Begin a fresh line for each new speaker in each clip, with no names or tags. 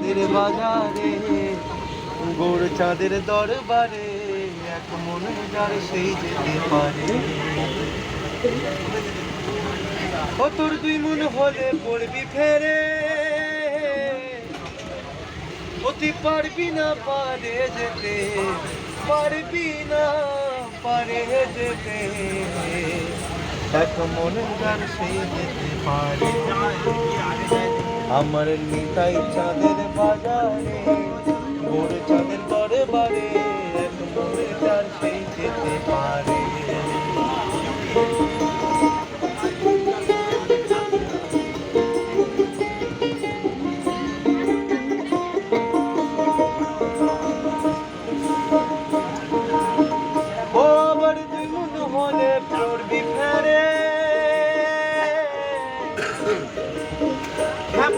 চাঁদের বাজারে, গোর চাঁদের দরবারে, এক মনে যার সেই যেতে পারে। ও তোর দুই মন হলে পড়বি ফেরে, ও তুই পারবি না পারে যেতে, পারবি না পারে যেতে, এক মনে যার সেই যেতে পারে। আমার নিতাই চাঁদের বাজারে, গোর চাঁদের দরবারে, এক মনে যার সেই যেতে পারে। ও আবার দুই মন হলে পড়বি ফেরে,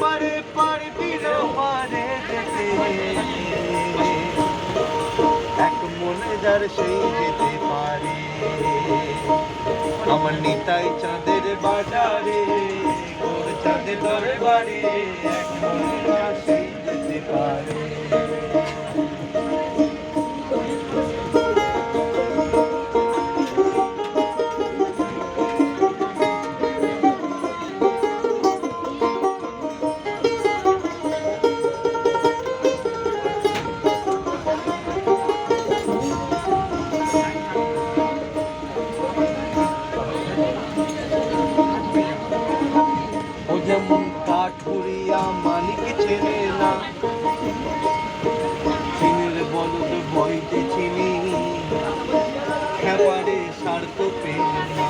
পারে পারবি না পারে যেতে, এক মনে যার সেই যেতে পারে। আমার নিতাই চাঁদের বাজারে, গোর চাঁদের দরবারে, এক মনে যার সেই যেতে পারে। ও যেমন কাঠুরিয়া মালিক ছেলে না, চিনির বলদ বইতে চিনি, খেপারে স্বার্থ পেল না।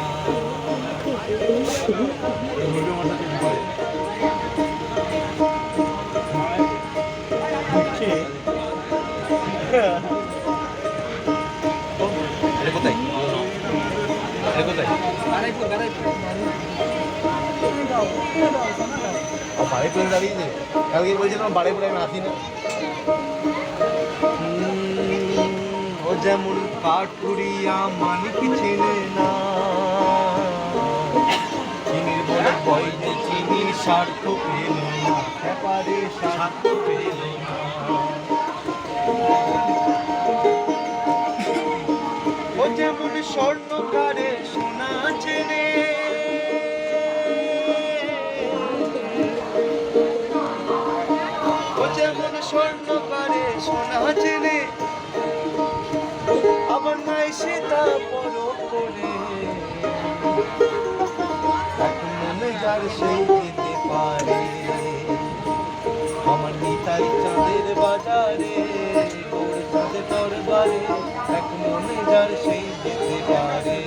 কোথায় কোথায় বাড়িপুরে দাঁড়িয়েছে, কালকে বলছিলাম বাড়িপুরে আমি আসি না। ও যেমন কাঠুরিয়া মালিক ছেলে না, চিনির বলে বইতে চিনির স্বার্থ পেল না, ব্যাপারে স্বার্থ পেল না। ও যেমন স্বর্ণকারে সোনা চেনে, ও যেমন স্বর্ণকারে সোনা চেনে, আবার নাই সে তা পরখ করে, এক মনে যার সেই যেতে পারে। আমার নিতাই চাঁদের বাজারে, গোর চাঁদের দরবারে, এক মনে যার সেই যেতে পারে।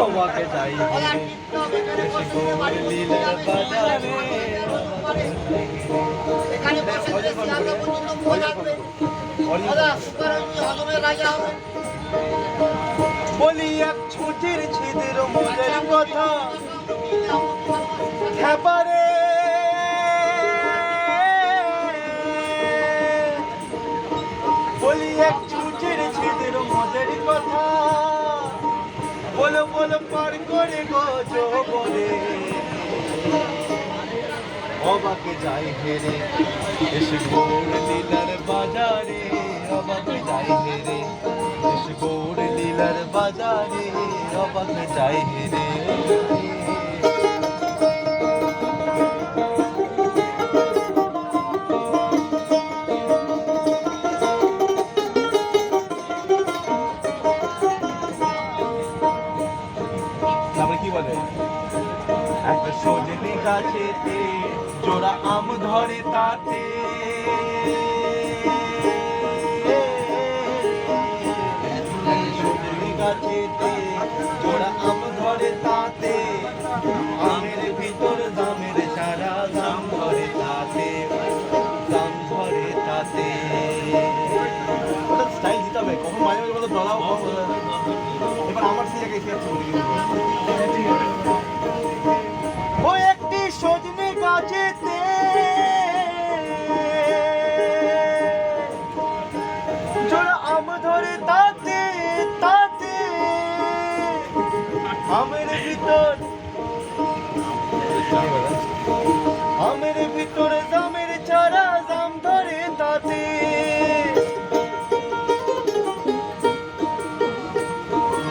অবাকে যাই লীলার বাজারে, বলি এক ছুটির ছিদের মনের কথা, খেপারে বলি এক ছুটির ছিদের মনের কথা, বলো বলো পার করে গো বলে, অবাকে যাই হেরে এসে গোর লীলার বাজারে, অবাকে যাই হেরে এসে গোর লীলার বাজারে, অবাকে যাই হেরে। গাছেতে জোড়া আম ধরে তাতে সজনে গাছেতে জোড়া আম ধরে তাতে আমের ভিতর দামের চারা দাম ধরে তাতে দাম ধরে তাতে স্টাইল দিতে হবে কখন মাঝে মাঝে বলতে বলাও এবার আমার সেই জায়গায় ও একটি সজনে গাছেতে জোড়া আম ধরে তাতে তাতে আমের ভিতর জামের চারা জাম ধরে তাতে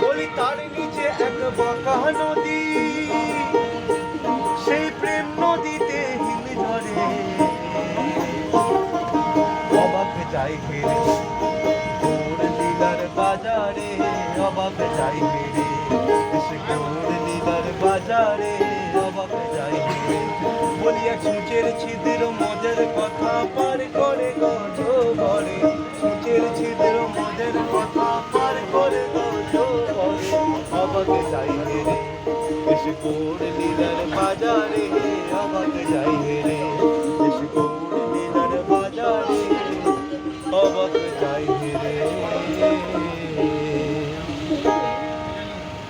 বলি তার নিচে এক বাঁকা নদী সেই প্রেম নদীতে হিল ধরে অবাক যাই ফিরে তোর লীলার বাজারে অবাক যাই ফিরে এসে তোর লীলার বাজারে অবাক যাই ফিরে বলি এক সূচের ছিদ্র মজের কথা পার করে গজ বলে সূচের ছিদ্র মজের কথা পার করে গজ বলে অবাক যাই ফিরে এসে তোর লীলার বাজারে